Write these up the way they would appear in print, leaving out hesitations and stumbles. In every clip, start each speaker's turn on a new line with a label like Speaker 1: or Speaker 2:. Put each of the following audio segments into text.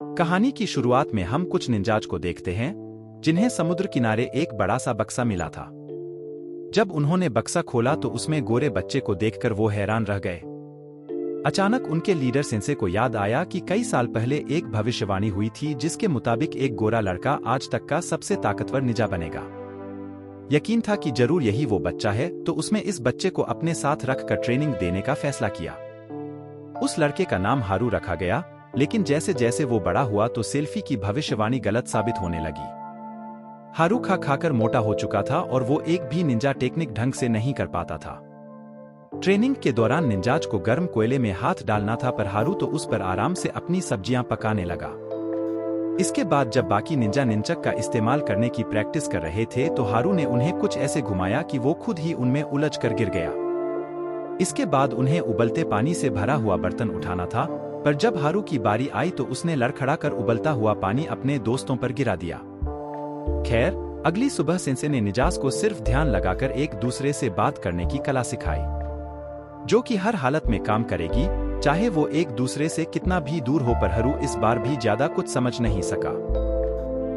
Speaker 1: कहानी की शुरुआत में हम कुछ निंजाज को देखते हैं जिन्हें समुद्र किनारे एक बड़ा सा बक्सा मिला था। जब उन्होंने बक्सा खोला तो उसमें गोरे बच्चे को देखकर वो हैरान रह गए। अचानक उनके लीडर सेंसे को याद आया कि कई साल पहले एक भविष्यवाणी हुई थी जिसके मुताबिक एक गोरा लड़का आज तक का सबसे ताकतवर निंजा बनेगा। यकीन था कि जरूर यही वो बच्चा है, तो उसने इस बच्चे को अपने साथ रखकर ट्रेनिंग देने का फैसला किया। उस लड़के का नाम हारू रखा गया, लेकिन जैसे जैसे वो बड़ा हुआ तो सेल्फी की भविष्यवाणी गलत साबित होने लगी। हारू खा खाकर मोटा हो चुका था और वो एक भी निंजा टेक्निक ढंग से नहीं कर पाता था। ट्रेनिंग के दौरान निंजाज को गर्म कोयले में हाथ डालना था, पर हारू तो उस पर आराम से अपनी सब्जियां पकाने लगा। इसके बाद जब बाकी निंजा निंचक का इस्तेमाल करने की प्रैक्टिस कर रहे थे तो हारू ने उन्हें कुछ ऐसे घुमाया कि वो खुद ही उनमें उलझ कर गिर गया। इसके बाद उन्हें उबलते पानी से भरा हुआ बर्तन उठाना था, पर जब हारू की बारी आई तो उसने लड़खड़ाकर उबलता हुआ पानी अपने दोस्तों पर गिरा दिया। खैर, अगली सुबह सेंसे ने निंजास को सिर्फ ध्यान लगाकर एक दूसरे से बात करने की कला सिखाई, जो कि हर हालत में काम करेगी, चाहे वो एक दूसरे से कितना भी दूर हो। पर हारू इस बार भी ज्यादा कुछ समझ नहीं सका,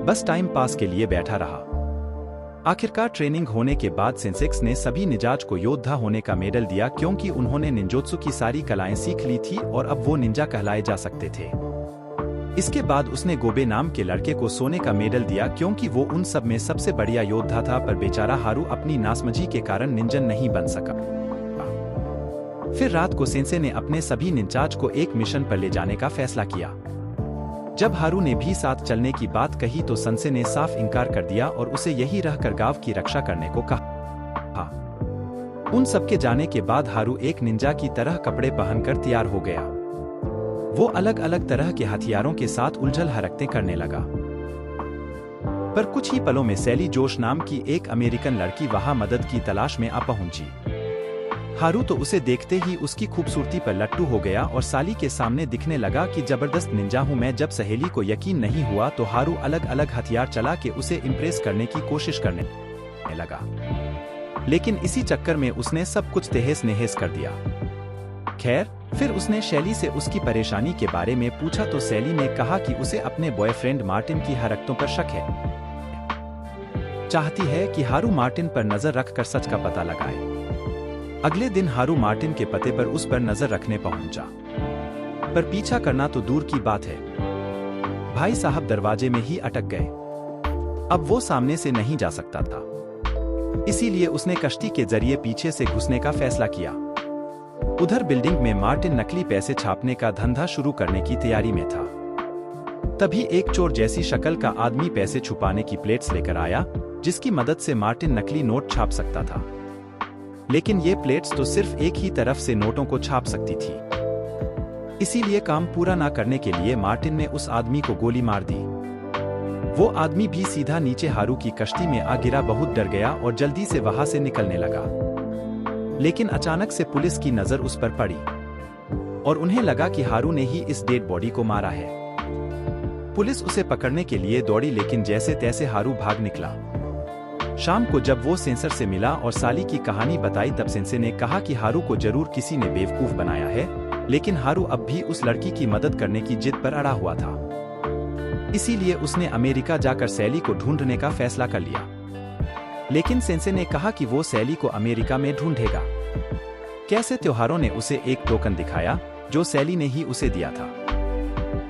Speaker 1: बस टाइम पास के लिए बैठा रहा। आखिरकार ट्रेनिंग होने के बाद सेंसेक्स ने सभी निंजाज को योद्धा होने का मेडल दिया, क्योंकि उन्होंने निंजोत्सु की सारी कलाएं सीख ली थी और अब वो निंजा कहलाए जा सकते थे। इसके बाद उसने गोबे नाम के लड़के को सोने का मेडल दिया, क्योंकि वो उन सब में सबसे बढ़िया योद्धा था। पर बेचारा हारू अपनी नासमझी के कारण निंजन नहीं बन सका। फिर रात को सेंसे ने अपने सभी निंजाज को एक मिशन पर ले जाने का फैसला किया। जब हारू ने भी साथ चलने की बात कही तो सेंसे ने साफ इनकार कर दिया और उसे यही रहकर गांव की रक्षा करने को कहा। उन सबके जाने के बाद हारू एक निंजा की तरह कपड़े पहनकर तैयार हो गया। वो अलग अलग तरह के हथियारों के साथ उलझल हरकतें करने लगा। पर कुछ ही पलों में सैली जोश नाम की एक अमेरिकन लड़की वहां मदद की तलाश में आ पहुंची। हारू तो उसे देखते ही उसकी खूबसूरती पर लट्टू हो गया और साली के सामने दिखने लगा कि जबरदस्त निंजा हूं मैं। जब सहेली को यकीन नहीं हुआ तो हारू अलग अलग हथियार चला के उसे इम्प्रेस करने की कोशिश करने लगा, लेकिन इसी चक्कर में उसने सब कुछ तहस नहस कर दिया। खैर, फिर उसने शैली से उसकी परेशानी के बारे में पूछा तो शैली ने कहा कि उसे अपने बॉयफ्रेंड मार्टिन की हरकतों पर शक है। चाहती है कि हारू मार्टिन पर नजर रखकर सच का पता लगाए। अगले दिन हारू मार्टिन के पते पर उस पर नजर रखने पहुंचा, पर पीछा करना तो दूर की बात है, भाई साहब दरवाजे में ही अटक गए। अब वो सामने से नहीं जा सकता था, इसीलिए उसने कश्ती के जरिए पीछे से घुसने का फैसला किया। उधर बिल्डिंग में मार्टिन नकली पैसे छापने का धंधा शुरू करने की तैयारी में था। तभी एक चोर जैसी शक्ल का आदमी पैसे छुपाने की प्लेट्स लेकर आया, जिसकी मदद से मार्टिन नकली नोट छाप सकता था। लेकिन ये प्लेट्स तो सिर्फ एक ही तरफ से नोटों को छाप सकती थी। इसीलिए काम पूरा ना करने के लिए मार्टिन ने उस आदमी को गोली मार दी। वो आदमी भी सीधा नीचे हारू की कश्ती में आ गिरा। बहुत डर गया और जल्दी से वहां से निकलने लगा, लेकिन अचानक से पुलिस की नजर उस पर पड़ी और उन्हें लगा कि हारू ने ही इस डेड बॉडी को मारा है। पुलिस उसे पकड़ने के लिए दौड़ी, लेकिन जैसे तैसे हारू भाग निकला। शाम को जब वो सेंसर से मिला और साली की कहानी बताई तब सेंसे ने कहा कि हारू को जरूर किसी ने बेवकूफ बनाया है, लेकिन हारू अब भी उस लड़की की मदद करने की जिद पर अड़ा हुआ था। इसीलिए उसने अमेरिका जाकर सैली को ढूंढने का फैसला कर लिया। लेकिन सेंसे ने कहा कि वो सैली को अमेरिका में ढूंढेगा कैसे। त्योहारों ने उसे एक टोकन दिखाया जो सैली ने ही उसे दिया था।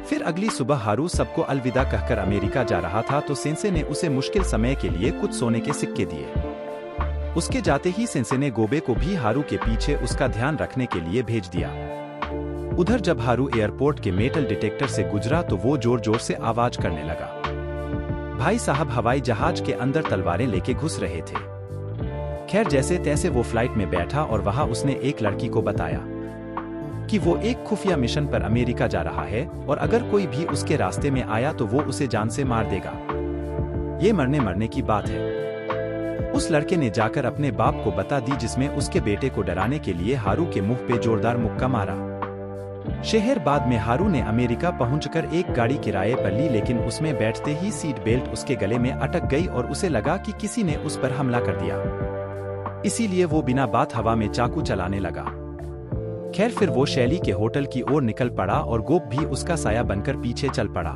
Speaker 1: फिर अगली सुबह हारू सबको अलविदा कहकर अमेरिका जा रहा था तो सेंसे ने उसे मुश्किल समय के लिए कुछ सोने के सिक्के दिए। उसके जाते ही सेंसे ने गोबे को भी हारू के पीछे उसका ध्यान रखने के लिए भेज दिया। उधर जब हारू एयरपोर्ट के मेटल डिटेक्टर से गुजरा तो वो जोर जोर से आवाज करने लगा। भाई साहब हवाई जहाज के अंदर तलवारें लेके घुस रहे थे। खैर, जैसे तैसे वो फ्लाइट में बैठा और वहां उसने एक लड़की को बताया कि वो एक खुफिया मिशन पर अमेरिका जा रहा है और अगर कोई भी उसके रास्ते में आया तो वो उसे जान से मार देगा। ये मरने की बात है। उस लड़के ने जाकर अपने बाप को बता दी, जिसमें उसके बेटे को डराने के लिए हारू के मुंह पे जोरदार मुक्का मारा। शहर बाद में हारू ने अमेरिका पहुंचकर एक गाड़ी किराए पर ली, लेकिन उसमें बैठते ही सीट बेल्ट उसके गले में अटक गई और उसे लगा कि किसी ने उस पर हमला कर दिया। इसीलिए वो बिना बात हवा में चाकू चलाने लगा। खैर फिर वो शैली के होटल की ओर निकल पड़ा और गोप भी उसका साया बनकर पीछे चल पड़ा।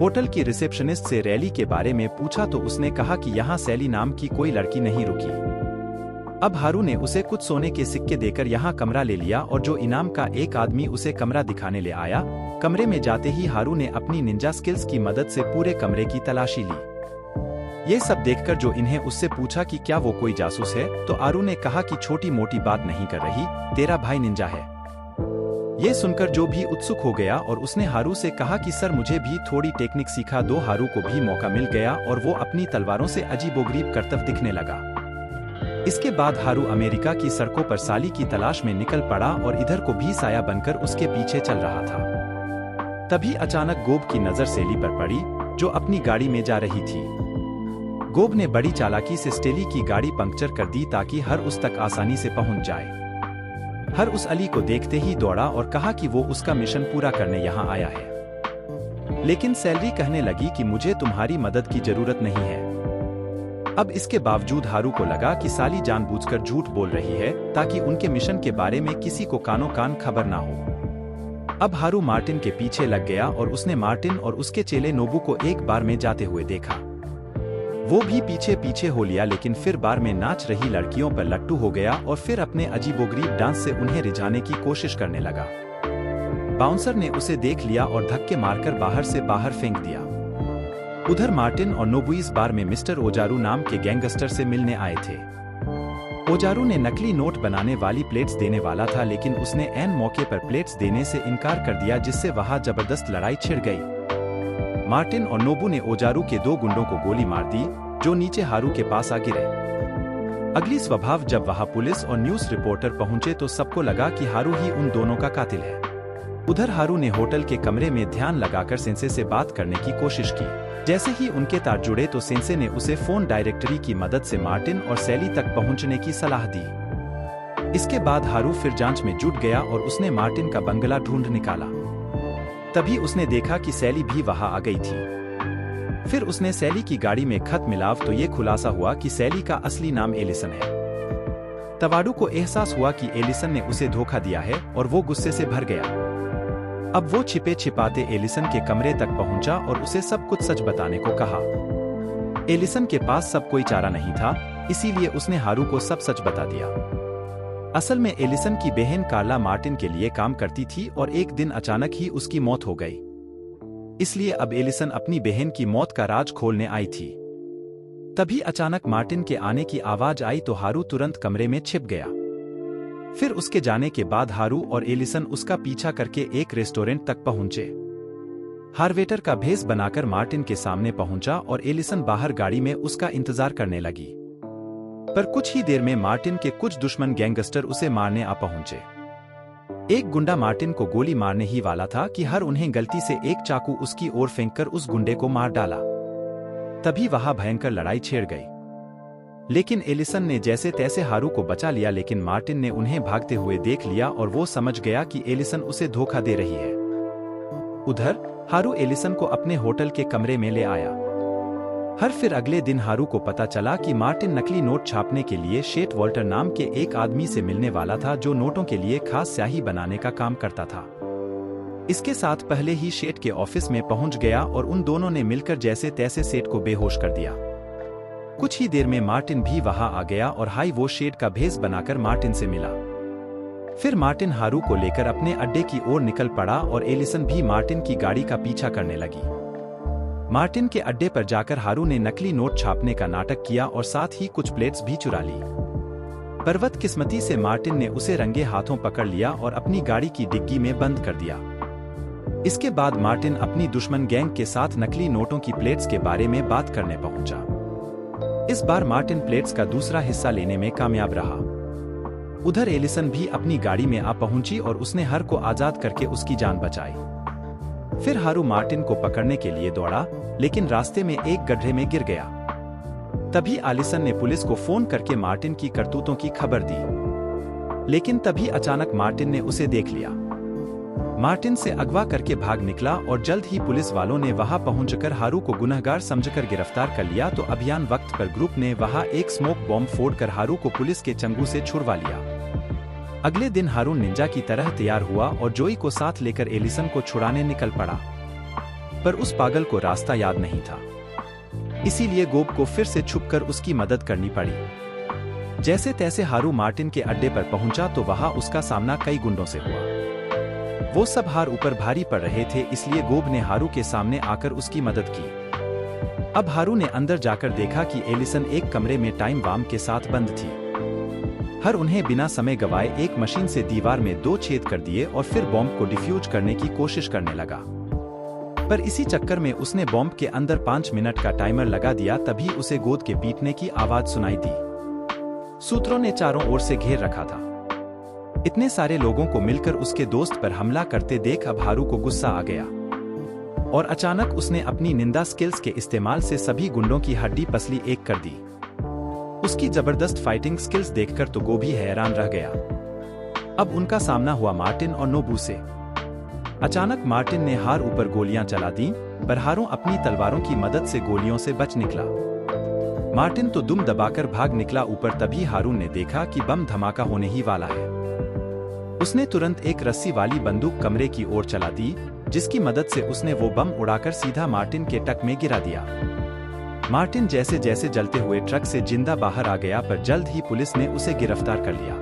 Speaker 1: होटल की रिसेप्शनिस्ट से रैली के बारे में पूछा तो उसने कहा कि यहाँ सैली नाम की कोई लड़की नहीं रुकी। अब हारू ने उसे कुछ सोने के सिक्के देकर यहाँ कमरा ले लिया और जो इनाम का एक आदमी उसे कमरा दिखाने ले आया। कमरे में जाते ही हारू ने अपनी निंजा स्किल्स की मदद से पूरे कमरे की तलाशी ली। ये सब देखकर जो इन्हें उससे पूछा कि क्या वो कोई जासूस है, तो आरू ने कहा कि छोटी मोटी बात नहीं कर रही, तेरा भाई निंजा है। ये सुनकर जो भी उत्सुक हो गया और उसने हारू से कहा कि सर मुझे भी थोड़ी टेक्निक सिखा दो। हारू को भी मौका मिल गया और वो अपनी तलवारों से अजीबोगरीब करतब दिखने लगा। इसके बाद हारू अमेरिका की सड़कों पर साली की तलाश में निकल पड़ा और इधर को भी साया बनकर उसके पीछे चल रहा था। तभी अचानक गोब की नजर सैली पर पड़ी, जो अपनी गाड़ी में जा रही थी। गोब ने बड़ी चालाकी से स्टेली की गाड़ी पंक्चर कर दी ताकि हर उस तक आसानी से पहुंच जाए। हर उस अली को देखते ही दौड़ा और कहा कि वो उसका मिशन पूरा करने यहाँ आया है। लेकिन सैलरी कहने लगी कि मुझे तुम्हारी मदद की जरूरत नहीं है। अब इसके बावजूद हारू को लगा कि साली जानबूझकर झूठ बोल रही है ताकि उनके मिशन के बारे में किसी को कानो कान खबर ना हो। अब हारू मार्टिन के पीछे लग गया और उसने मार्टिन और उसके चेले नोबू को एक बार में जाते हुए देखा। वो भी पीछे पीछे हो लिया, लेकिन फिर बार में नाच रही लड़कियों पर लट्टू हो गया और फिर अपने अजीबोगरीब डांस से उन्हें रिझाने की कोशिश करने लगा। बाउंसर ने उसे देख लिया और धक्के मारकर बाहर से बाहर फेंक दिया। उधर मार्टिन और नोबू इस बार में मिस्टर ओजारू नाम के गैंगस्टर से मिलने आए थे। ओजारू ने नकली नोट बनाने वाली प्लेट्स देने वाला था, लेकिन उसने ऐन मौके पर प्लेट्स देने से इनकार कर दिया, जिससे वहां जबरदस्त लड़ाई छिड़ गई। मार्टिन और नोबू ने ओजारू के 2 गुंडों को गोली मार दी, जो नीचे हारू के पास आ गिरे। अगली स्वभाव जब वहां पुलिस और न्यूज रिपोर्टर पहुंचे तो सबको लगा कि हारू ही उन दोनों का कातिल है। उधर हारू ने होटल के कमरे में ध्यान लगाकर सेंसे से बात करने की कोशिश की। जैसे ही उनके तार जुड़े तो सेंसे ने उसे फोन डायरेक्टरी की मदद से मार्टिन और सैली तक पहुंचने की सलाह दी। इसके बाद हारू फिर जांच में जुट गया और उसने मार्टिन का बंगला ढूंढ निकाला। तभी उसने देखा कि सैली भी वहां आ गई थी। फिर उसने सैली की गाड़ी में खत मिलाव तो ये खुलासा हुआ कि सैली का असली नाम एलिसन है। तवाडू को एहसास हुआ कि एलिसन ने उसे धोखा दिया है और वो गुस्से से भर गया। अब वो छिपे छिपाते एलिसन के कमरे तक पहुंचा और उसे सब कुछ सच बताने को कहा। एलिसन के पास सब कोई चारा नहीं था, इसीलिए उसने हारू को सब सच बता दिया। असल में एलिसन की बहन कार्ला मार्टिन के लिए काम करती थी और एक दिन अचानक ही उसकी मौत हो गई। इसलिए अब एलिसन अपनी बहन की मौत का राज खोलने आई थी। तभी अचानक मार्टिन के आने की आवाज आई तो हारू तुरंत कमरे में छिप गया। फिर उसके जाने के बाद हारू और एलिसन उसका पीछा करके एक रेस्टोरेंट तक पहुंचे। हार्वेटर का भेष बनाकर मार्टिन के सामने पहुंचा और एलिसन बाहर गाड़ी में उसका इंतजार करने लगी। पर कुछ ही देर में मार्टिन के कुछ दुश्मन गैंगस्टर उसे मारने आ पहुंचे। एक गुंडा मार्टिन को गोली मारने ही वाला था कि हर उन्हें गलती से एक चाकू उसकी ओर फेंककर उस गुंडे को मार डाला। तभी वहां भयंकर लड़ाई छिड़ गई। लेकिन एलिसन ने जैसे तैसे हारू को बचा लिया, लेकिन मार्टिन ने उन्हें भागते हुए देख लिया और वो समझ गया कि एलिसन उसे धोखा दे रही है। उधर हारू एलिसन को अपने होटल के कमरे में ले आया। फिर अगले दिन हारू को पता चला कि मार्टिन नकली नोट छापने के लिए शेट वॉल्टर नाम के एक आदमी से मिलने वाला था, जो नोटों के लिए खास स्याही बनाने का काम करता था। इसके साथ पहले ही शेट के ऑफिस में पहुंच गया और उन दोनों ने मिलकर जैसे तैसे सेठ को बेहोश कर दिया। कुछ ही देर में मार्टिन भी वहां आ गया और हाई वो शेट का भेष बनाकर मार्टिन से मिला। फिर मार्टिन हारू को लेकर अपने अड्डे की ओर निकल पड़ा और एलिसन भी मार्टिन की गाड़ी का पीछा करने लगी। मार्टिन के अड्डे पर जाकर हारू ने नकली नोट छापने का नाटक किया और साथ ही कुछ प्लेट्स भी चुरा ली। पर बदकिस्मती से मार्टिन ने उसे रंगे हाथों पकड़ लिया और अपनी गाड़ी की डिग्गी में बंद कर दिया। इसके बाद मार्टिन अपनी दुश्मन गैंग के साथ नकली नोटों की प्लेट्स के बारे में बात करने पहुंचा। इस बार मार्टिन प्लेट्स का दूसरा हिस्सा लेने में कामयाब रहा। उधर एलिसन भी अपनी गाड़ी में आ पहुंची और उसने हर को आजाद करके उसकी जान बचाई। फिर हारू मार्टिन को पकड़ने के लिए दौड़ा, लेकिन रास्ते में एक गड्ढे में गिर गया। तभी एलिसन ने पुलिस को फोन करके मार्टिन की करतूतों की खबर दी। लेकिन तभी अचानक मार्टिन ने उसे देख लिया। मार्टिन से अगवा करके भाग निकला और जल्द ही पुलिस वालों ने वहां पहुंचकर हारू को गुनहगार समझकर गिरफ्तार कर लिया। तो अभियान वक्त पर ग्रुप ने वहां एक स्मोक बॉम्ब फोड़कर हारू को पुलिस के चंगू से छुड़वा लिया। अगले दिन हारून निंजा की तरह तैयार हुआ और जोई को साथ लेकर एलिसन को छुड़ाने निकल पड़ा। पर उस पागल को रास्ता याद नहीं था, इसीलिए गोब को फिर से छुपकर उसकी मदद करनी पड़ी। जैसे तैसे हारू मार्टिन के अड्डे पर पहुंचा तो वहां उसका सामना कई गुंडों से हुआ। वो सब हार ऊपर भारी पड़ रहे थे, इसलिए गोब ने हारू के सामने आकर उसकी मदद की। अब हारू ने अंदर जाकर देखा कि एलिसन एक कमरे में टाइम बम के साथ बंद थी। हर उन्हें बिना समय गवाए एक मशीन से दीवार में 2 छेद कर दिए और फिर बॉम्ब को डिफ्यूज करने की कोशिश करने लगा। पर इसी चक्कर में उसने बॉम्ब के अंदर 5 मिनट का टाइमर लगा दिया। तभी उसे गोद के पीटने की आवाज सुनाई दी। सूत्रों ने चारों ओर से घेर रखा था। इतने सारे लोगों को मिलकर उसके दोस्त पर हमला करते देख अब हारू को गुस्सा आ गया और अचानक उसने अपनी निंदा स्किल्स के इस्तेमाल से सभी गुंडों की हड्डी पसली एक कर दी। उसकी जबरदस्त फाइटिंग स्किल्स देखकर तो गोभी हैरान रह गया। अब उनका सामना हुआ मार्टिन और नोबू से। अचानक मार्टिन ने हार ऊपर गोलियां चला दी, पर हारू अपनी तलवारों की मदद से गोलियों से बच निकला। मार्टिन तो दुम दबाकर भाग निकला ऊपर। तभी हारू ने देखा कि बम धमाका होने ही वाला है। उसने तुरंत एक रस्सी वाली बंदूक कमरे की ओर चला दी, जिसकी मदद से उसने वो बम उड़ाकर सीधा मार्टिन के टक में गिरा दिया। मार्टिन जैसे जैसे जलते हुए ट्रक से जिंदा बाहर आ गया, पर जल्द ही पुलिस ने उसे गिरफ्तार कर लिया।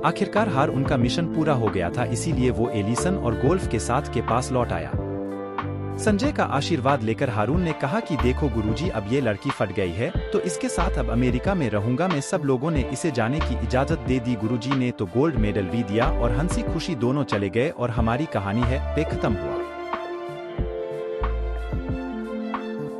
Speaker 1: आखिरकार हार उनका मिशन पूरा हो गया था, इसीलिए वो एलिसन और गोल्फ के साथ के पास लौट आया। संजय का आशीर्वाद लेकर हारून ने कहा कि देखो गुरुजी, अब ये लड़की फट गई है तो इसके साथ अब अमेरिका में रहूंगा मैं। सब लोगों ने इसे जाने की इजाजत दे दी। गुरुजी ने तो गोल्ड मेडल भी दिया और हंसी खुशी दोनों चले गए और हमारी कहानी है पे खत्म हुआ।